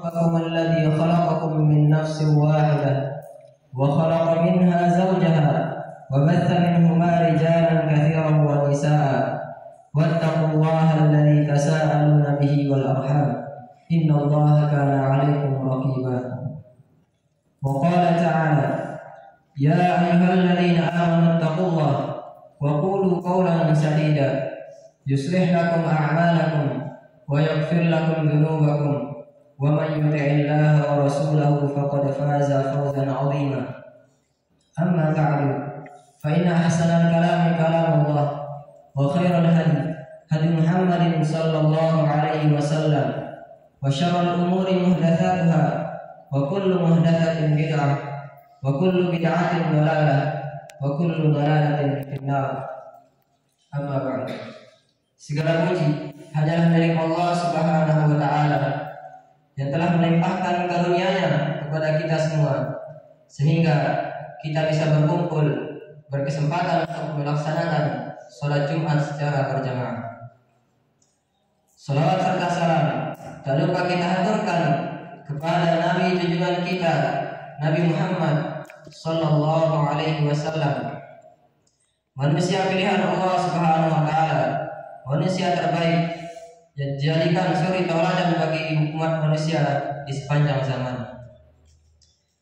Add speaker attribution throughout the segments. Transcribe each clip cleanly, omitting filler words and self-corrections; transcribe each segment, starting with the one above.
Speaker 1: ربكم الذي خلقكم من نفس واحدة وخلق منها زوجها وبث منهما رجالا كثيرا ونساء واتقوا الله الذي تساءلون به والأرحام إن الله كان عليكم رقيبا. وقال تعالى: يا أيها الذين آمنوا اتقوا الله وقولوا قولا سديدا يصلح لكم أعمالكم ويغفر لكم ذنوبكم ومن يطع الله ورسوله فقد فاز فوزا عظيما. أما بعد فإن أحسن الكلام كلام الله وخير الهدي هدي محمد صلى الله عليه وسلم وشر الأمور محدثاتها وكل محدثة بدعة وكل بدعة ضلالة وكل ضلالة في النار. Amma ba'd. Segala puji hanyalah milik Allah Subhanahu wa taala yang telah melimpahkan karunia-Nya kepada kita semua sehingga kita bisa berkumpul berkesempatan untuk melaksanakan salat Jumat secara berjamaah. Salawat serta salam tak lupa kita haturkan kepada Nabi junjungan kita Nabi Muhammad sallallahu alaihi wasallam, manusia pilihan Allah Subhanahu wa taala, manusia terbaik yang dijadikan suri tauladan bagi umat manusia di sepanjang zaman.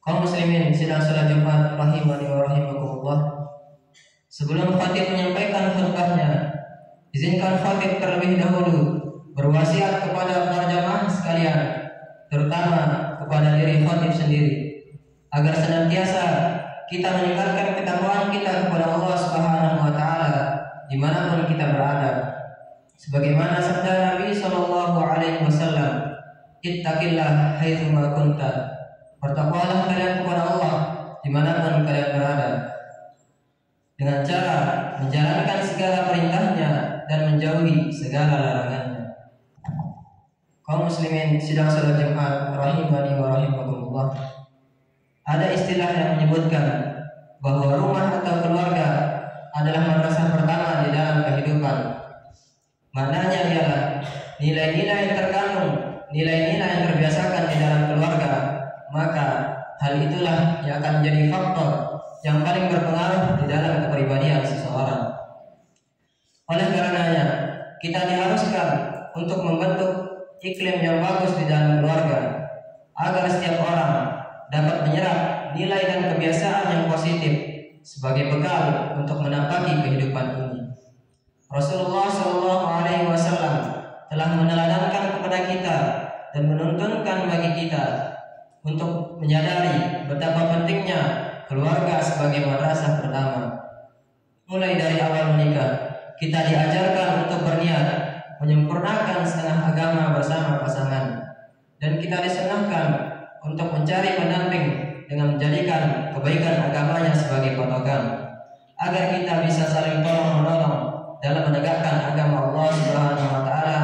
Speaker 1: Kaum muslimin sidang salat Jumat rahimani wa rahimakumullah. Sebelum khatib menyampaikan khutbahnya, izinkan khatib terlebih dahulu berwasiat kepada para jamaah sekalian, terutama kepada diri khatib sendiri, agar senantiasa kita meningkatkan ketakwaan kita kepada Allah Subhanahu wa taala dimanapun kita berada. Sebagaimana sabda Nabi sallallahu alaihi wasallam, "Ittaqillah haitsu ma kunta." Bertakwalah kalian kepada Allah dimanapun kalian berada, dengan cara menjalankan segala perintahnya dan menjauhi segala larangannya. Kaum muslimin sidang salat Jumat rahimani wa rahimakumullah. Ada istilah yang menyebutkan bahwa rumah atau keluarga adalah madrasah pertama di dalam kehidupan. Maknanya ialah nilai-nilai yang terkandung, nilai-nilai yang terbiasakan di dalam keluarga, maka hal itulah yang akan menjadi faktor yang paling berpengaruh di dalam kepribadian seseorang. Oleh karenanya, kita diharuskan untuk membentuk iklim yang bagus di dalam keluarga agar setiap orang dapat menyerap nilai dan kebiasaan yang positif sebagai bekal untuk menapaki kehidupan ini. Rasulullah Shallallahu Alaihi Wasallam telah meneladankan kepada kita dan menuntunkan bagi kita untuk menyadari betapa pentingnya keluarga sebagai madrasah pertama. Mulai dari awal menikah, kita diajarkan untuk berniat menyempurnakan setengah agama bersama pasangan, dan kita disunahkan untuk mencari pendamping dengan menjadikan kebaikan agamanya sebagai patokan, agar kita bisa saling tolong menolong dalam menegakkan agama Allah Subhanahu wa taala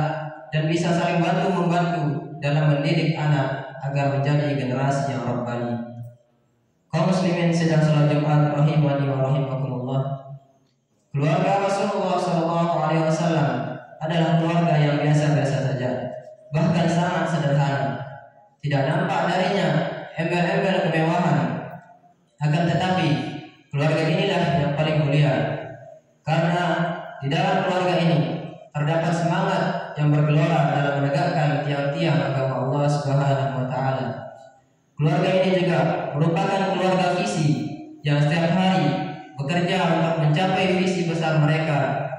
Speaker 1: dan bisa saling bantu membantu dalam mendidik anak agar menjadi generasi yang rabbani. Kaum muslimin sidang salat Jumat rahimani wa rahimakumullah. Keluarga Rasulullah sallallahu alaihi wasallam adalah keluarga yang biasa-biasa saja, bahkan sangat sederhana. Tidak nampak darinya embel-embel kemewahan. Akan tetapi keluarga inilah yang paling mulia, karena di dalam keluarga ini terdapat semangat yang bergelora dalam menegakkan tiang-tiang agama Allah Subhanahu wa taala. Keluarga ini juga merupakan keluarga visi yang setiap hari bekerja untuk mencapai visi besar mereka,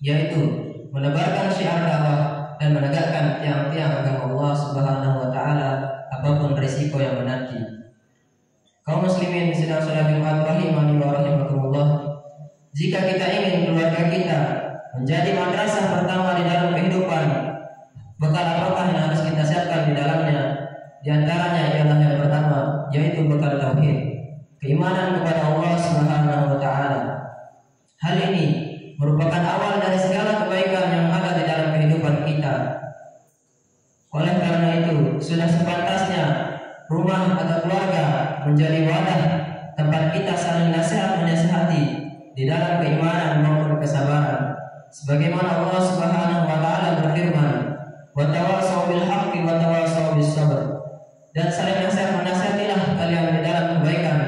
Speaker 1: yaitu menebarkan syiar dakwah dan menegakkan tiang-tiang agama Allah Subhanahu wa taala apapun risiko yang menanti. Kaum muslimin sidang salat Jumat rahimani wa rahimakumullah. Jika kita ingin keluarga kita menjadi madrasah pertama di dalam kehidupan, bekal apakah yang harus kita siapkan di dalamnya? Di antaranya ialah yang pertama, yaitu bekal tauhid, keimanan kepada Allah Subhanahu wa taala. Hal ini merupakan awal dari segala kebaikan yang ada di dalam kehidupan kita. Oleh karena itu, sudah sepantasnya rumah atau keluarga menjadi wadah tempat kita saling nasihat menasihati di dalam keimanan maupun kesabaran. Sebagaimana Allah Subhanahu wa taala berfirman, "Wa tawassaw bil haqqi wa tawassaw bis sabr." dan saling nasihat-menasihatilah kalian di dalam kebaikan,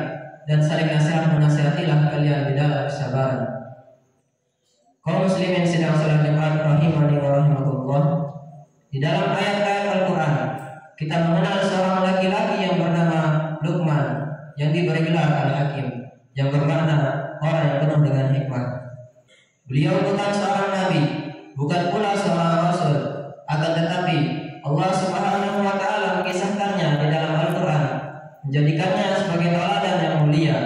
Speaker 1: dan saling nasihat-menasihatilah kalian di dalam kesabaran. Kaum muslimin sedang salat Jumat rahimani wa rahimakumullah. Di dalam ayat-ayat Al-Quran kita mengenal seorang laki-laki yang bernama Luqman, yang diberi gelar Al-Hakim, yang bermakna orang yang penuh dengan hikmah. Beliau bukan seorang nabi, bukan pula seorang rasul, akan tetapi Allah Subhanahu wa taala mengisahkannya di dalam Al-Quran, menjadikannya sebagai tauladan yang mulia.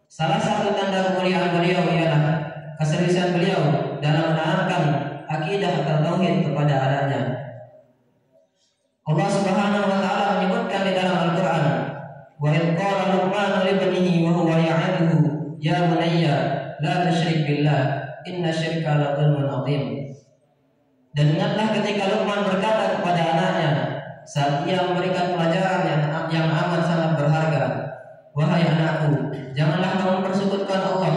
Speaker 1: Salah satu tanda kemuliaan beliau ialah keseriusan beliau dalam menanamkan akidah atau tauhid kepada anaknya. Allah Subhanahu wa taala menyebutkan di dalam Al-Quran, wa idh qala Luqman li ibnihi wa huwa ya'iduhu ya bunayya la tusyrik billah inna syirka la dzulmun 'adzim. Dan ingatlah ketika Luqman berkata kepada anaknya saat ia memberikan pelajaran yang amat sangat berharga, wahai anakku, janganlah kamu mempersekutukan Allah.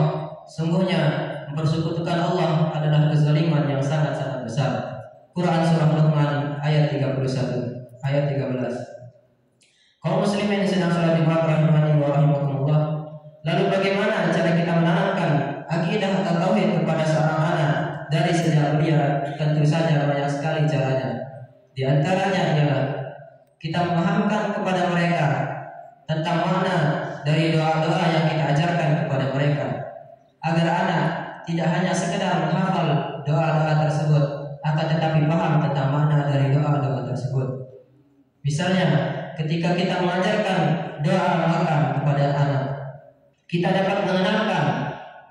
Speaker 1: Sungguhnya mempersekutukan Allah adalah kezaliman yang sangat-sangat besar. Quran surah Luqman ayat 31, ayat 13. Kaum muslimin sedang salat Jumat rahimani wa rahimakumullah. Lalu bagaimana cara kita menanamkan akidah atau tauhid kepada seorang anak dari sejak belia? Tentu saja banyak sekali caranya. Di antaranya adalah kita memahamkan kepada mereka tentang makna dari doa-doa yang kita ajarkan kepada mereka, agar anak tidak hanya sekedar menghafal doa-doa tersebut, akan tetapi paham tentang makna dari doa-doa tersebut. Misalnya, ketika kita mengajarkan doa makan kepada anak, kita dapat mengenalkan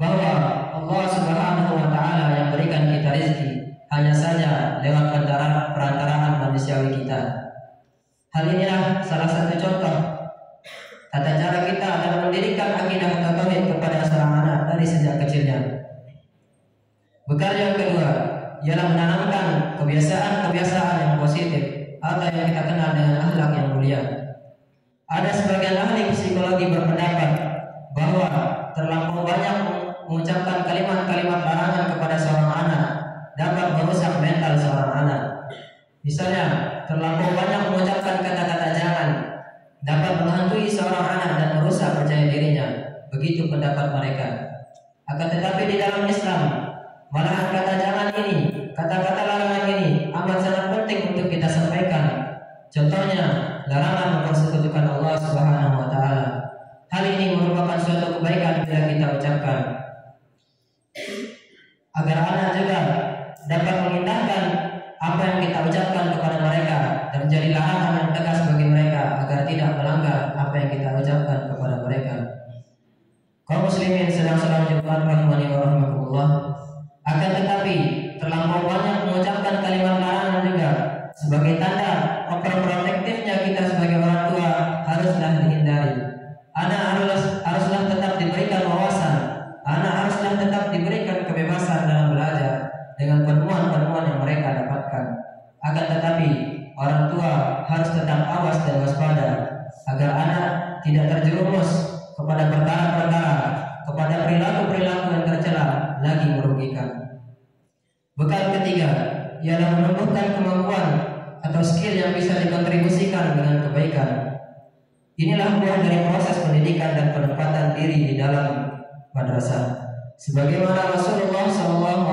Speaker 1: bahwa Allah Subhanahu wa taala yang berikan kita rezeki hanya saja lewat perantaraan manusiawi kita. Hal inilah salah satu contoh tata cara kita dalam mendirikan akidah atau tauhid kepada seorang anak dari sejak kecilnya. Bekal yang kedua ialah menanamkan kebiasaan-kebiasaan yang positif atau yang kita kenal dengan akhlak yang mulia. Ada sebagian ahli psikologi berpendapat bahwa terlampau banyak mengucapkan kalimat-kalimat larangan kepada seorang anak dapat merusak mental seorang anak. Misalnya, terlampau banyak mengucapkan kata-kata jangan dapat menghantui seorang anak dan merusak percaya dirinya. Begitu pendapat mereka. Akan tetapi di dalam Islam, malahan kata jangan ini, kata-kata larangan ini amat sangat penting untuk kita sampaikan. Contohnya, larangan mempersekutukan Allah Subhanahu wa taala. Hal ini merupakan suatu kebaikan bila kita ucapkan, agar anak juga dapat mengindahkan apa yang kita ucapkan kepada mereka dan menjadi larangan yang tegas bagi mereka agar tidak melanggar apa yang kita ucapkan kepada mereka. Kaum muslimin sedang salat Jumat rahimani wa rahimakumullah. Akan tetapi terlampau banyak mengucapkan kalimat larangan juga sebagai tanda overprotektifnya kita sebagai orang tua haruslah dihindari. Anak haruslah tetap diberikan wawasan, anak haruslah tetap diberikan kebebasan dalam belajar dengan penemuan-penemuan yang mereka dapatkan. Akan tetapi orang tua harus tetap awas dan waspada agar anak tidak terjerumus kepada perkara-perkara, kepada perilaku-perilaku yang tercela lagi merugikan. Bekal ketiga ialah menumbuhkan kemampuan atau skill yang bisa dikontribusikan dengan kebaikan. Inilah buah dari proses pendidikan dan penempatan diri di dalam madrasah. Sebagaimana Rasulullah SAW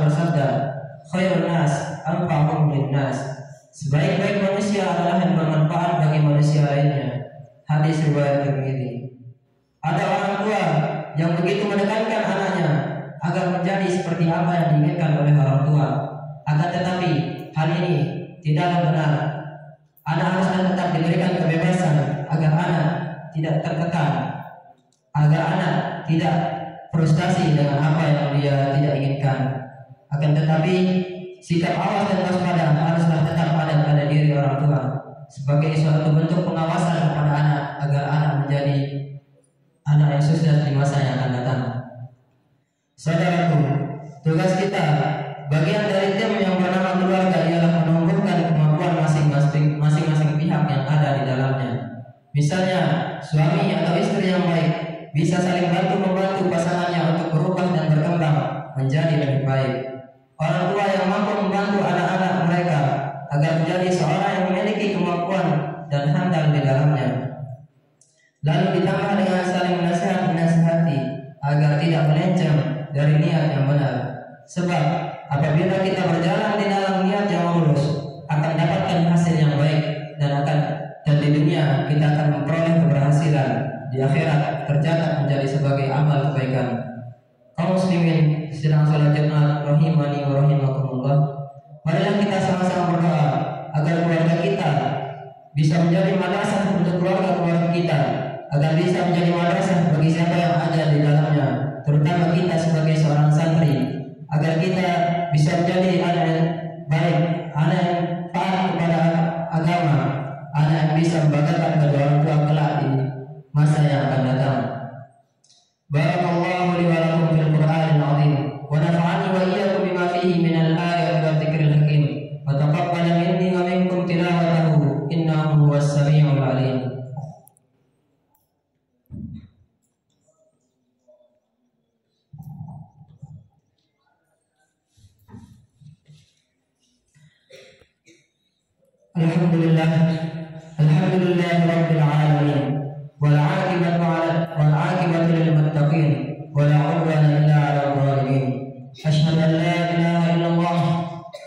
Speaker 1: bersabda, khairun nas anfa'uhum linnas. Sebaik-baik manusia adalah yang bermanfaat bagi manusia lainnya. Hadis riwayat Tirmidzi. Ada orang tua yang begitu menekankan anaknya agar menjadi seperti apa yang diinginkan oleh orang tua. Akan tetapi hal ini tidaklah benar. Anak haruslah tetap diberikan kebebasan agar anak tidak tertekan, agar anak tidak frustasi dengan apa yang dia tidak inginkan. Akan tetapi sikap awas dan waspada haruslah tetap ada pada diri orang tua sebagai suatu bentuk pengawasan kepada anak agar anak menjadi anak yang sukses di masa yang akan datang. Saudaraku, tugas kita bagian dari tim yang bernama keluarga ialah menumbuhkan kemampuan masing-masing pihak yang ada di dalamnya. Misalnya, suami atau istri yang baik bisa saling membantu pasangannya untuk berubah dan berkembang menjadi lebih baik. Orang tua yang mampu membantu anak-anak mereka agar menjadi seorang yang memiliki kemampuan dan handal di dalamnya. Lalu ditambah dengan saling menasihati agar tidak melenceng dari niat yang benar. Sebab apabila kita berjalan di dalam niat yang lurus, akan dapatkan hasil yang baik dan di dunia kita akan memperoleh keberhasilan. Di akhirat tercatat menjadi sebagai amal kebaikan. Kaum muslimin sedang salat Jumat rahimani wa rahimakumullah. Marilah kita sama-sama berdoa agar keluarga kita bisa menjadi madrasah untuk keluarga kita, agar bisa menjadi madrasah bagi siapa yang ada di dalamnya, terutama kita sebagai seorang santri, agar kita bisa menjadi anak yang baik, anak yang taat kepada agama, anak yang bisa membanggakan kedua orang tua kelak di masa yang akan datang. Barakallahu li wa lakum fil Qur'anil 'azim wa nafa'ani wa iyyakum bima fihi minal ayati wa dzikril hakim wa taqabbal minni wa minkum tilawatahu innahu huwas samiul 'alim. Alhamdulillah rabbil alamin wal 'aqibatu lil muttaqin wa la 'udwana illa 'alal zalimin. Asyhadu an la ilaha illallah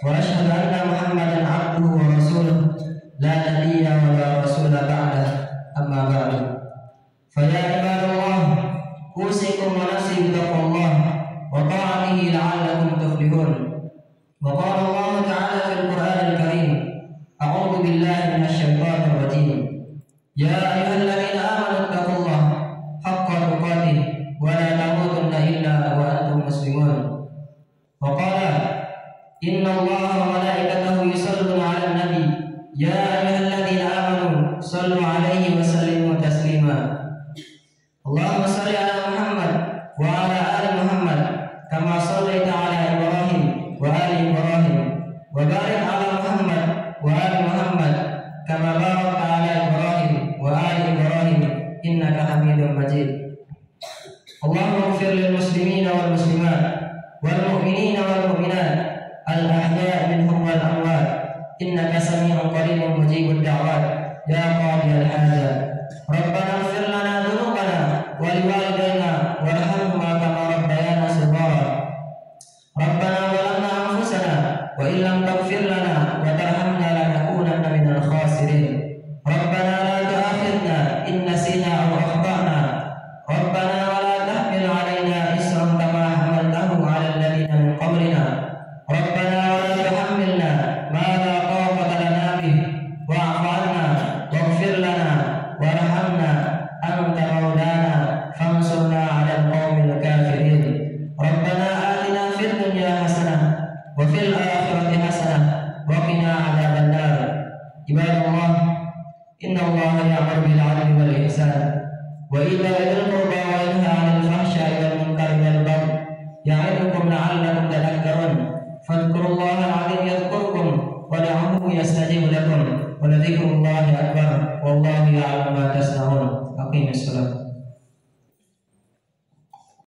Speaker 1: wa asyhadu anna Muhammadan 'abduhu wa rasuluh la nabiyya wa la rasula ba'da, amma ba'du. Fa ya ibadallah, usikum wa nafsi bittaqwallah wa ta'atihi la'allakum tuflihun. Wa qala Allah ta'ala fil Qur'anil Karim, a'udzu billahi minasy syaithanir rajim. Ya ayyuhalladzina amanu taqullaha haqqa tuqatih wa la tamutunna illa wa antum muslimun. Wa qala innallaha wa malaikatahu yusholluna 'alan nabi ya ayyuhalladzina amanu shallu 'alaihi wa sallimu taslima. Allahumma shalli 'ala Muhammad wa 'ala ali Muhammad kama shallaita 'ala Ibrahim wa ali Ibrahim wa barik 'ala Muhammad wa ali Muhammad kama barakta 'ala Ibrahim wa ali Ibrahim innaka Hamidum Majid. Allahumma ighfir lil muslimina wal muslimat wal mu'minina wal mu'minat al ahya'i minhum wal amwat innaka sami'un qaribun mujibud da'wat ya qadiyal hajat. Rabbana ighfir lana dhunubana wa liwalidayna warhamhuma kama rabbayana shighara. Rabbana zalamna anfusana wa illam taghfir lana wa tarhamna lanakunanna minal khasirin. Rabbana la tu'akhidna in nasina aw akhtana. Rabbana wa la tahmil 'alaina isran kama hamaltahu 'alal ladzina min qablina. Rabbana wa la tuhammilna ma la taqata lana bih wa'fu 'anna waghfir lana warhamna anta maulana fansurna 'alal qaumil kafirin. Rabbana atina fid dunya hasanah wa fil akhirati hasanah wa qina 'adzaban nar. Ibadallah, inna Allaha ya'muru bil 'adli wal ihsan wa ita'i dzil qurba wa yanha 'anil fahsya'i wal munkari wal baghi ya'idukum la'allakum tadhakkarun. Fadhkurullaha al-'azim yadhkurkum wa da'uhu yastajib lakum wa la dhikrullahi akbar wallahu ya'lamu ma tasna'un. Aqimis shalah.